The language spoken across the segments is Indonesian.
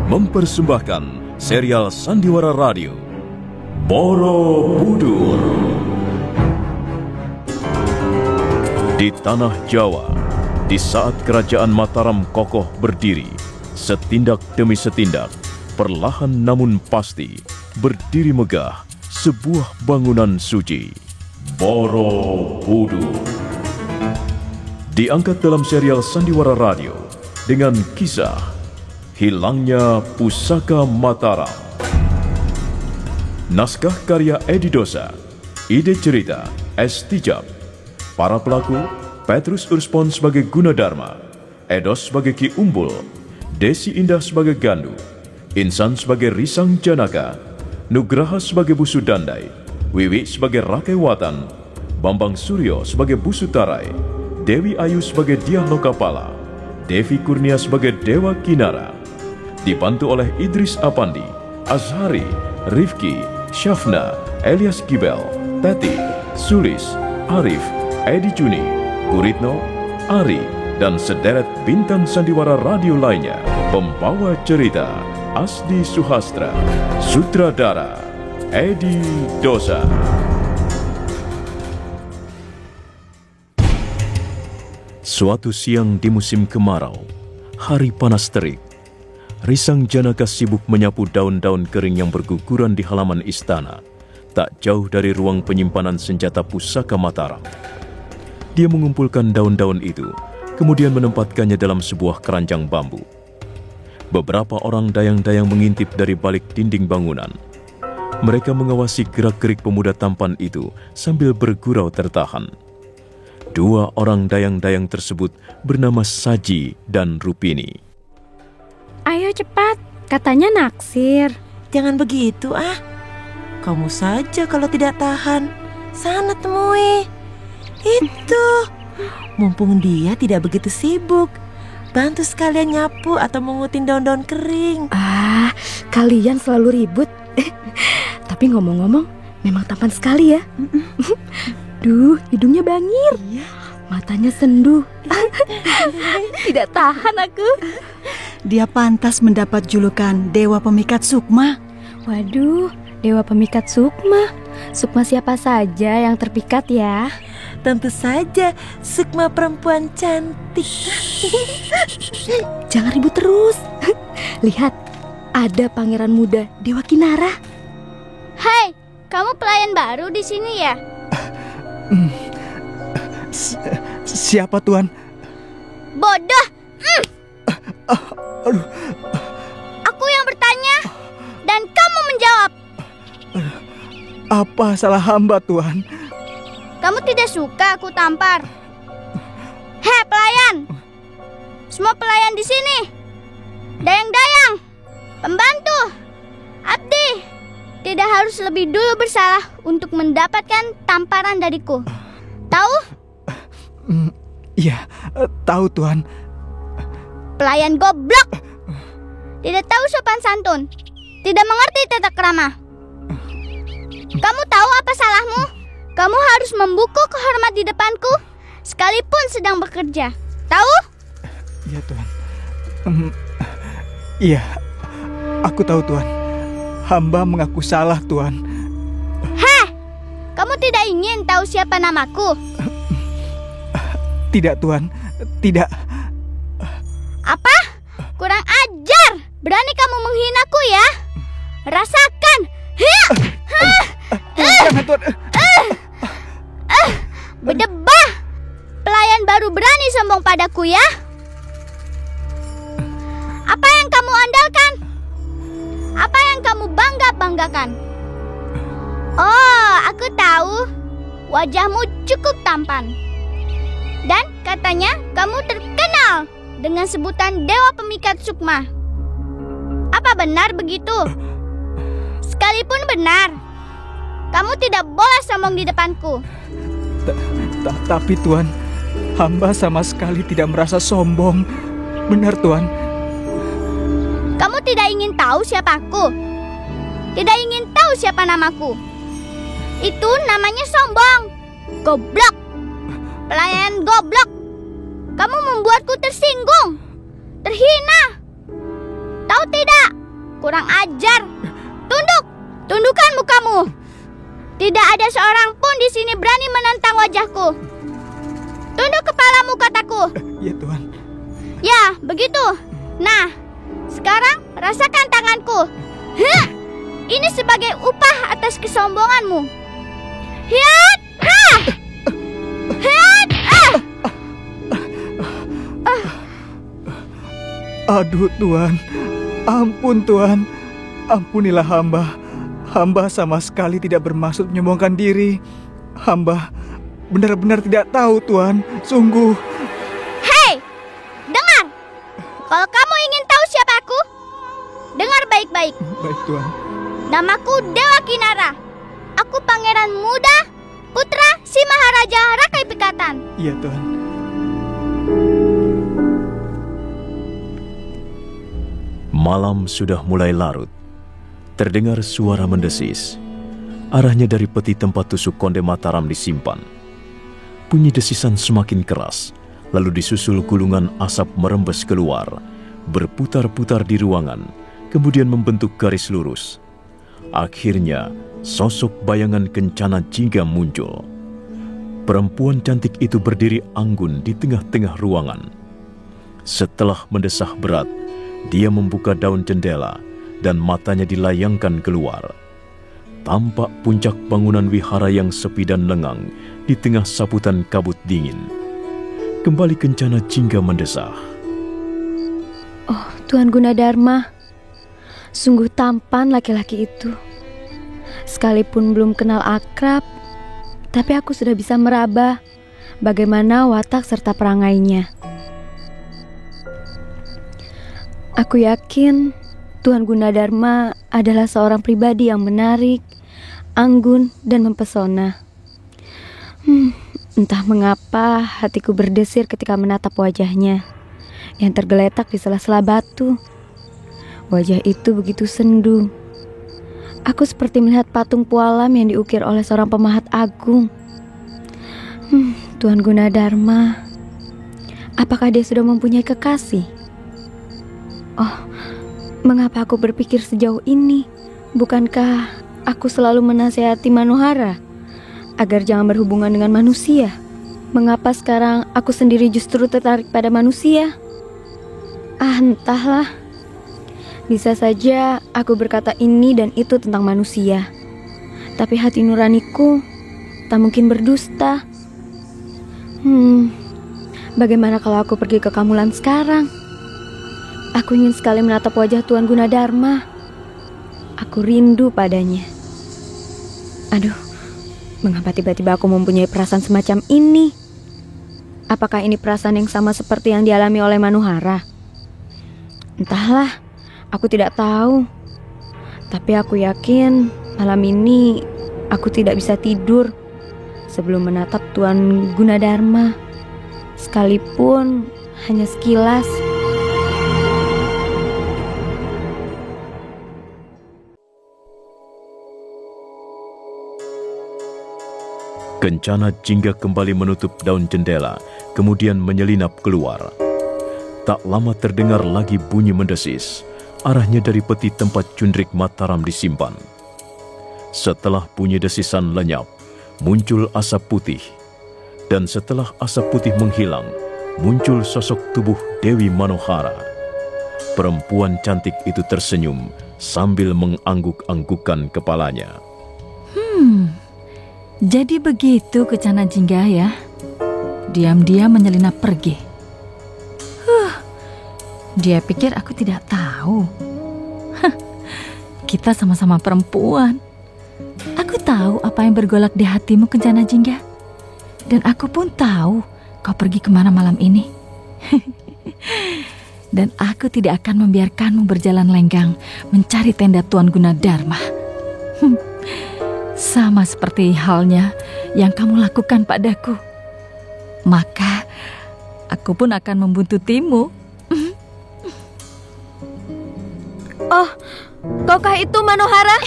mempersembahkan serial Sandiwara Radio Borobudur. Di tanah Jawa, di saat kerajaan Mataram kokoh berdiri, setindak demi setindak, perlahan namun pasti, berdiri megah sebuah bangunan suci, Borobudur. Diangkat dalam serial Sandiwara Radio dengan kisah Hilangnya Pusaka Mataram. Naskah karya Edi Dosa, ide cerita S. Tijab. Para pelaku Petrus Urspon sebagai Gunadarma, Edos sebagai Ki Umbul, Desi Indah sebagai Gandu, Insan sebagai Risang Janaka, Nugraha sebagai Busu Dandai, Wiwi sebagai Rakai Watan, Bambang Suryo sebagai Busu Tarai, Dewi Ayu sebagai Diah Lokapala, Devi Kurnia sebagai Dewa Kinara. Dibantu oleh Idris Apandi, Azhari, Rifki, Syafna, Elias Gibel, Teti, Sulis, Arif, Edi Juni, Guritno, Ari, dan sederet bintang sandiwara radio lainnya. Pembawa cerita Asdi Suhastra, sutradara Edi Dosa. Suatu siang di musim kemarau, hari panas terik, Risang Janaka sibuk menyapu daun-daun kering yang berguguran di halaman istana, tak jauh dari ruang penyimpanan senjata pusaka Mataram. Dia mengumpulkan daun-daun itu, kemudian menempatkannya dalam sebuah keranjang bambu. Beberapa orang dayang-dayang mengintip dari balik dinding bangunan. Mereka mengawasi gerak-gerik pemuda tampan itu sambil bergurau tertahan. Dua orang dayang-dayang tersebut bernama Saji dan Rupini. Ayo cepat, katanya naksir. Jangan begitu Kamu saja kalau tidak tahan. Sana temui. Itu. Mumpung dia tidak begitu sibuk, bantu sekalian nyapu atau mengutin daun-daun kering. Kalian selalu ribut. Tapi ngomong-ngomong, memang tampan sekali ya. Duh, hidungnya bangir, matanya sendu. Tidak tahan aku. Dia pantas mendapat julukan Dewa Pemikat Sukma. Waduh, Dewa Pemikat Sukma. Sukma siapa saja yang terpikat ya? Tentu saja Sukma perempuan cantik. Jangan ribut terus. Lihat, ada pangeran muda Dewa Kinara. Hai, kamu pelayan baru di sini ya? Siapa Tuan? Bodoh. Aduh. Aku yang bertanya dan kamu menjawab. Apa salah hamba Tuan? Kamu tidak suka aku tampar? Hei pelayan, semua pelayan di sini, dayang-dayang, pembantu, abdi, tidak harus lebih dulu bersalah untuk mendapatkan tamparan dariku. Tahu? Iya, tahu Tuan. Pelayan goblok, tidak tahu sopan santun, tidak mengerti tata krama. Kamu tahu apa salahmu? Kamu harus membungkuk hormat di depanku, sekalipun sedang bekerja. Tahu? Iya Tuan. Iya, aku tahu Tuan. Hamba mengaku salah Tuan. Heh, kamu tidak ingin tahu siapa namaku? Tidak Tuan, tidak. Apa? Kurang ajar. Berani kamu menghinaku ya? Rasakan. Jangan Tuan. Berdebah. Pelayan baru berani sombong padaku ya? Apa yang kamu andalkan? Apa yang kamu bangga-banggakan? Oh, aku tahu. Wajahmu cukup tampan. Dan katanya kamu terkenal dengan sebutan Dewa Pemikat Sukma. Apa benar begitu? Sekalipun benar, kamu tidak boleh sombong di depanku. Tapi Tuan, hamba sama sekali tidak merasa sombong. Benar Tuan. Kamu tidak ingin tahu siapa aku? Tidak ingin tahu siapa namaku? Itu namanya sombong. Goblok. Pelayan goblok. Kamu membuatku tersinggung, terhina. Tahu tidak? kurang ajar. Tunduk, tundukkan mukamu. Tidak ada seorang pun di sini berani menentang wajahku. Tunduk kepalamu, kataku. Ya Tuan. Ya, begitu. Nah, sekarang rasakan tanganku. Hah! Ini sebagai upah atas kesombonganmu. Hiat! Ah! Hiat! Ah! Aduh Tuan, ampun Tuan, ampunilah hamba. Hamba sama sekali tidak bermaksud menyombongkan diri. Hamba benar-benar tidak tahu Tuan, sungguh. Hei, dengar. Kalau kamu ingin tahu siapa aku, dengar baik-baik. Baik Tuan. Namaku Dewa Kinara. Aku pangeran muda, putra si Maharaja Rakai Pikatan. Iya Tuan. Malam sudah mulai larut. Terdengar suara mendesis. Arahnya dari peti tempat tusuk Konde Mataram disimpan. Bunyi desisan semakin keras, lalu disusul gulungan asap merembes keluar, berputar-putar di ruangan, kemudian membentuk garis lurus. Akhirnya, sosok bayangan Kencana Jingga muncul. Perempuan cantik itu berdiri anggun di tengah-tengah ruangan. Setelah mendesah berat, dia membuka daun jendela dan matanya dilayangkan keluar. Tampak puncak bangunan wihara yang sepi dan lengang di tengah saputan kabut dingin. Kembali Kencana Jingga mendesah. Oh, Tuan Gunadarma. Sungguh tampan laki-laki itu. Sekalipun belum kenal akrab, tapi aku sudah bisa meraba bagaimana watak serta perangainya. Aku yakin Tuan Gunadarma adalah seorang pribadi yang menarik, anggun, dan mempesona. Entah mengapa hatiku berdesir ketika menatap wajahnya yang tergeletak di sela-sela batu. Wajah itu begitu sendu. Aku seperti melihat patung pualam yang diukir oleh seorang pemahat agung. Tuan Gunadarma, apakah dia sudah mempunyai kekasih? Oh, mengapa aku berpikir sejauh ini? Bukankah aku selalu menasihati Manohara agar jangan berhubungan dengan manusia? Mengapa sekarang aku sendiri justru tertarik pada manusia? Entahlah. Bisa saja aku berkata ini dan itu tentang manusia, tapi hati nuraniku tak mungkin berdusta. Bagaimana kalau aku pergi ke Kamulan sekarang? Aku ingin sekali menatap wajah Tuan Gunadarma. Aku rindu padanya. Aduh, mengapa tiba-tiba aku mempunyai perasaan semacam ini? Apakah ini perasaan yang sama seperti yang dialami oleh Manohara? Entahlah, aku tidak tahu. Tapi aku yakin malam ini aku tidak bisa tidur sebelum menatap Tuan Gunadarma, sekalipun hanya sekilas. Kencana Jingga kembali menutup daun jendela, kemudian menyelinap keluar. Tak lama terdengar lagi bunyi mendesis, arahnya dari peti tempat Cundrik Mataram disimpan. Setelah bunyi desisan lenyap, muncul asap putih. Dan setelah asap putih menghilang, muncul sosok tubuh Dewi Manohara. Perempuan cantik itu tersenyum sambil mengangguk-anggukkan kepalanya. Jadi begitu Kencana Jingga ya. Diam-diam menyelinap pergi. Dia pikir aku tidak tahu. Kita sama-sama perempuan. Aku tahu apa yang bergolak di hatimu, Kencana Jingga. Dan aku pun tahu kau pergi kemana malam ini. Dan aku tidak akan membiarkanmu berjalan lenggang mencari tenda Tuan Gunadarma. Sama seperti halnya yang kamu lakukan padaku. Maka aku pun akan membuntutimu. Oh, kaukah itu Manohara?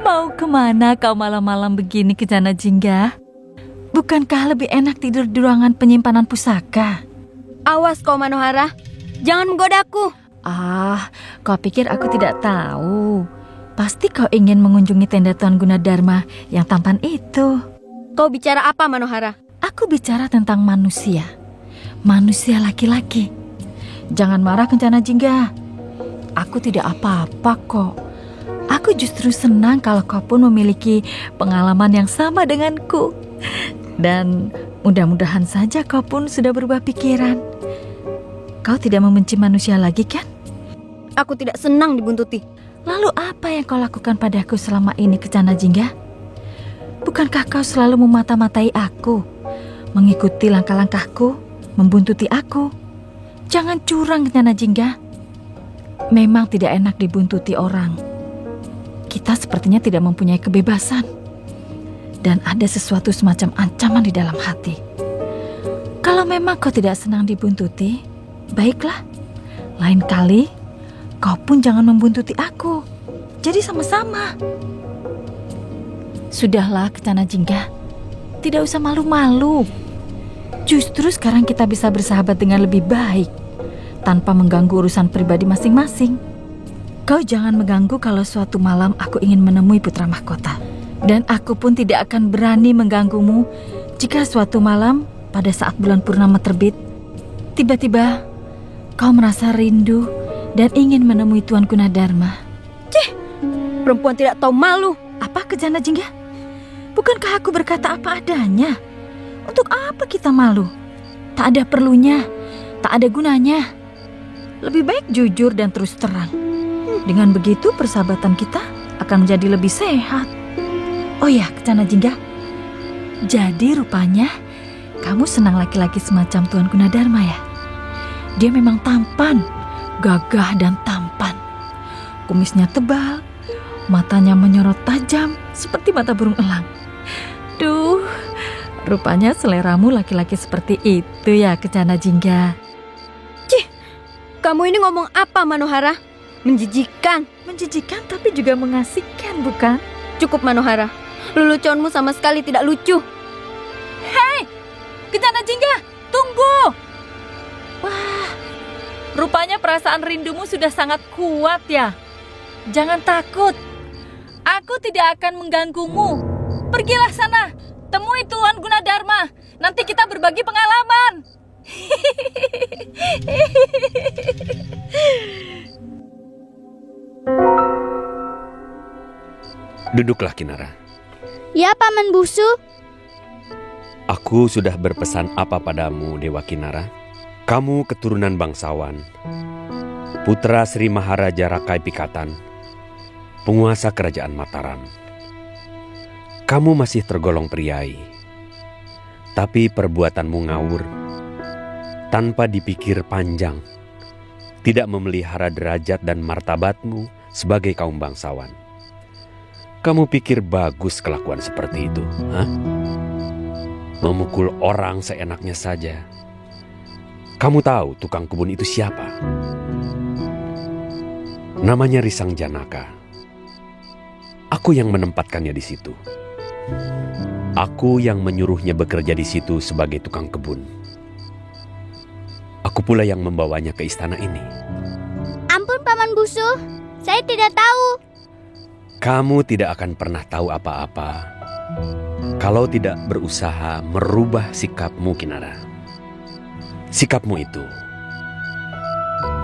Mau kemana kau malam-malam begini, Kencana Jingga? Bukankah lebih enak tidur di ruangan penyimpanan pusaka? Awas kau Manohara, jangan menggodaku. Kau pikir aku tidak tahu? Pasti kau ingin mengunjungi tenda Tuan Gunadarma yang tampan itu. Kau bicara apa, Manohara? Aku bicara tentang manusia. Manusia laki-laki. Jangan marah, Kencana Jingga. Aku tidak apa-apa kok. Aku justru senang kalau kau pun memiliki pengalaman yang sama denganku. Dan mudah-mudahan saja kau pun sudah berubah pikiran. Kau tidak membenci manusia lagi kan? Aku tidak senang dibuntuti. Lalu apa yang kau lakukan padaku selama ini, Kencana Jingga? Bukankah kau selalu memata-matai aku, mengikuti langkah-langkahku, membuntuti aku? Jangan curang, Kencana Jingga. Memang tidak enak dibuntuti orang. Kita sepertinya tidak mempunyai kebebasan. Dan ada sesuatu semacam ancaman di dalam hati. Kalau memang kau tidak senang dibuntuti, baiklah. Lain kali, kau pun jangan membuntuti aku. Jadi sama-sama. Sudahlah, Kencana Jingga. Tidak usah malu-malu. Justru sekarang kita bisa bersahabat dengan lebih baik, tanpa mengganggu urusan pribadi masing-masing. Kau jangan mengganggu kalau suatu malam aku ingin menemui putra mahkota. Dan aku pun tidak akan berani mengganggumu jika suatu malam pada saat bulan purnama terbit, tiba-tiba kau merasa rindu dan ingin menemui Tuan Gunadarma. Cih, perempuan tidak tahu malu. Apa, Kencana Jingga? Bukankah aku berkata apa adanya? Untuk apa kita malu? Tak ada perlunya, tak ada gunanya. Lebih baik jujur dan terus terang. Dengan begitu persahabatan kita akan menjadi lebih sehat. Oh ya, Kencana Jingga. Jadi rupanya kamu senang laki-laki semacam Tuan Gunadarma ya? Dia memang tampan, gagah dan tampan. Kumisnya tebal, matanya menyorot tajam seperti mata burung elang. Duh, rupanya seleramu laki-laki seperti itu ya, Kencana Jingga. Cih, kamu ini ngomong apa, Manohara? Menjijikan. Menjijikan tapi juga mengasihkan, bukan? Cukup, Manohara. Leluconmu sama sekali tidak lucu. Hei, Kencana Jingga, tunggu. Wah, rupanya perasaan rindumu sudah sangat kuat ya. Jangan takut. Aku tidak akan mengganggumu. Pergilah sana, temui Tuan Gunadarma. Nanti kita berbagi pengalaman. Duduklah, Kinara. Ya, Paman Busu. Aku sudah berpesan apa padamu, Dewa Kinara? Kamu keturunan bangsawan, putra Sri Maharaja Rakai Pikatan, penguasa kerajaan Mataram. Kamu masih tergolong priai, tapi perbuatanmu ngawur, tanpa dipikir panjang, tidak memelihara derajat dan martabatmu sebagai kaum bangsawan. Kamu pikir bagus kelakuan seperti itu, hah? Memukul orang seenaknya saja. Kamu tahu tukang kebun itu siapa? Namanya Risang Janaka. Aku yang menempatkannya di situ. Aku yang menyuruhnya bekerja di situ sebagai tukang kebun. Aku pula yang membawanya ke istana ini. Ampun, Paman Busu. Saya tidak tahu. Kamu tidak akan pernah tahu apa-apa kalau tidak berusaha merubah sikapmu, Kinara. Sikapmu itu,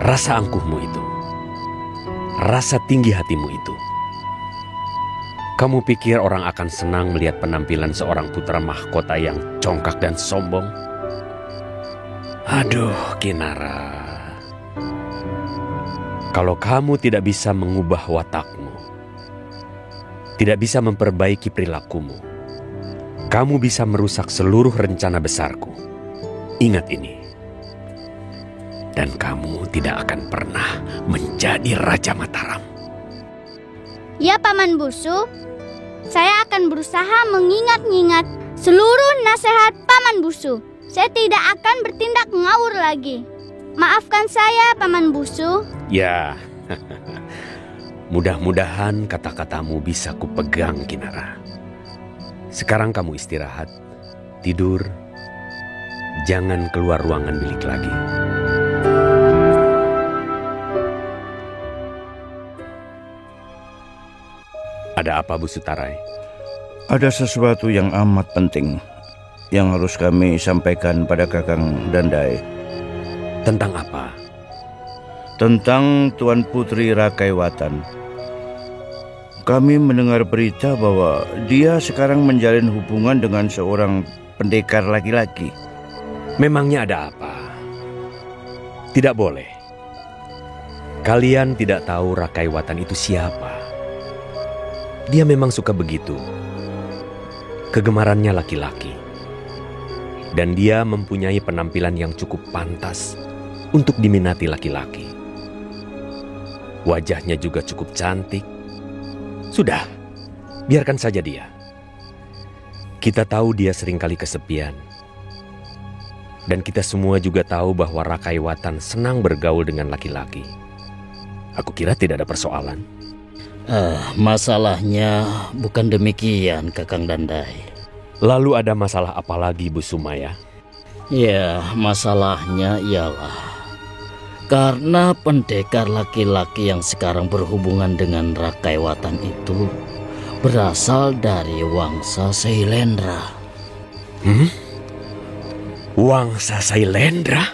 rasa angkuhmu itu, rasa tinggi hatimu itu. Kamu pikir orang akan senang melihat penampilan seorang putra mahkota yang congkak dan sombong? Aduh, Kinara. Kalau kamu tidak bisa mengubah watakmu, tidak bisa memperbaiki perilakumu, kamu bisa merusak seluruh rencana besarku. Ingat ini. Dan kamu tidak akan pernah menjadi Raja Mataram. Ya, Paman Busu. Saya akan berusaha mengingat-ingat seluruh nasihat Paman Busu. Saya tidak akan bertindak ngawur lagi. Maafkan saya, Paman Busu. Ya, mudah-mudahan kata-katamu bisa kupegang, Kinara. Sekarang kamu istirahat, tidur, jangan keluar ruangan bilik lagi. Ada apa, Bu Sutarai? Ada sesuatu yang amat penting yang harus kami sampaikan pada Kakang Dandai. Tentang apa? Tentang Tuan Putri Rakaiwatan. Kami mendengar berita bahwa dia sekarang menjalin hubungan dengan seorang pendekar laki-laki. Memangnya ada apa? Tidak boleh. Kalian tidak tahu Rakaiwatan itu siapa. Dia memang suka begitu. Kegemarannya laki-laki. Dan dia mempunyai penampilan yang cukup pantas untuk diminati laki-laki. Wajahnya juga cukup cantik. Sudah, biarkan saja dia. Kita tahu dia seringkali kesepian. Dan kita semua juga tahu bahwa Rakaiwatan senang bergaul dengan laki-laki. Aku kira tidak ada persoalan. Masalahnya bukan demikian, Kakang Dandai. Lalu ada masalah apa lagi, Bu Sumaya? Ya, masalahnya ialah karena pendekar laki-laki yang sekarang berhubungan dengan Rakaiwatan itu berasal dari Wangsa Sailendra. Wangsa Sailendra?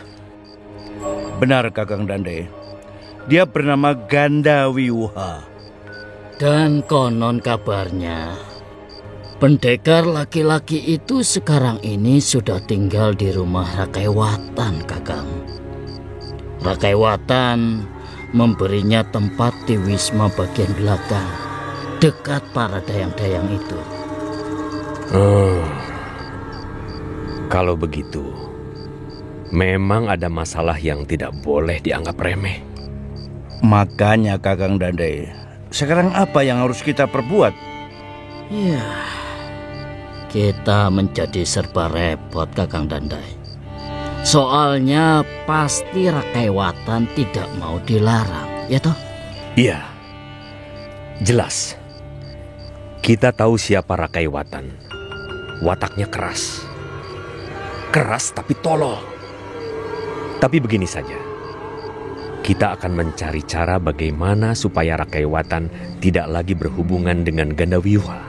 Benar, Kakang Dandai. Dia bernama Gandawiwuha. Dan konon kabarnya pendekar laki-laki itu sekarang ini sudah tinggal di rumah Rakaiwatan, Kakang. Rakaiwatan memberinya tempat di wisma bagian belakang, dekat para dayang-dayang itu. Kalau begitu, memang ada masalah yang tidak boleh dianggap remeh. Makanya, Kakang Dandai, sekarang apa yang harus kita perbuat? Ya, kita menjadi serba repot, Kakang Dandai. Soalnya pasti Rakaiwatan tidak mau dilarang, ya toh? Iya, jelas. Kita tahu siapa Rakaiwatan. Wataknya keras. Keras tapi tolol. Tapi begini saja. Kita akan mencari cara bagaimana supaya Rakaiwatan tidak lagi berhubungan dengan Gandawiwuha.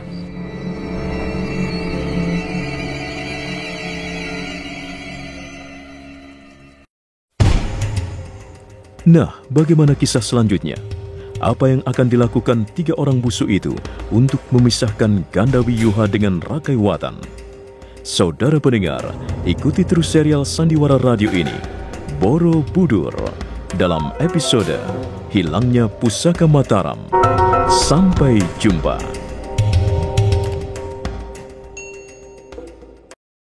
Nah, bagaimana kisah selanjutnya? Apa yang akan dilakukan 3 orang busuk itu untuk memisahkan Gandawiwuha dengan Rakaiwatan? Saudara pendengar, ikuti terus serial Sandiwara Radio ini, Borobudur, dalam episode Hilangnya Pusaka Mataram. Sampai jumpa.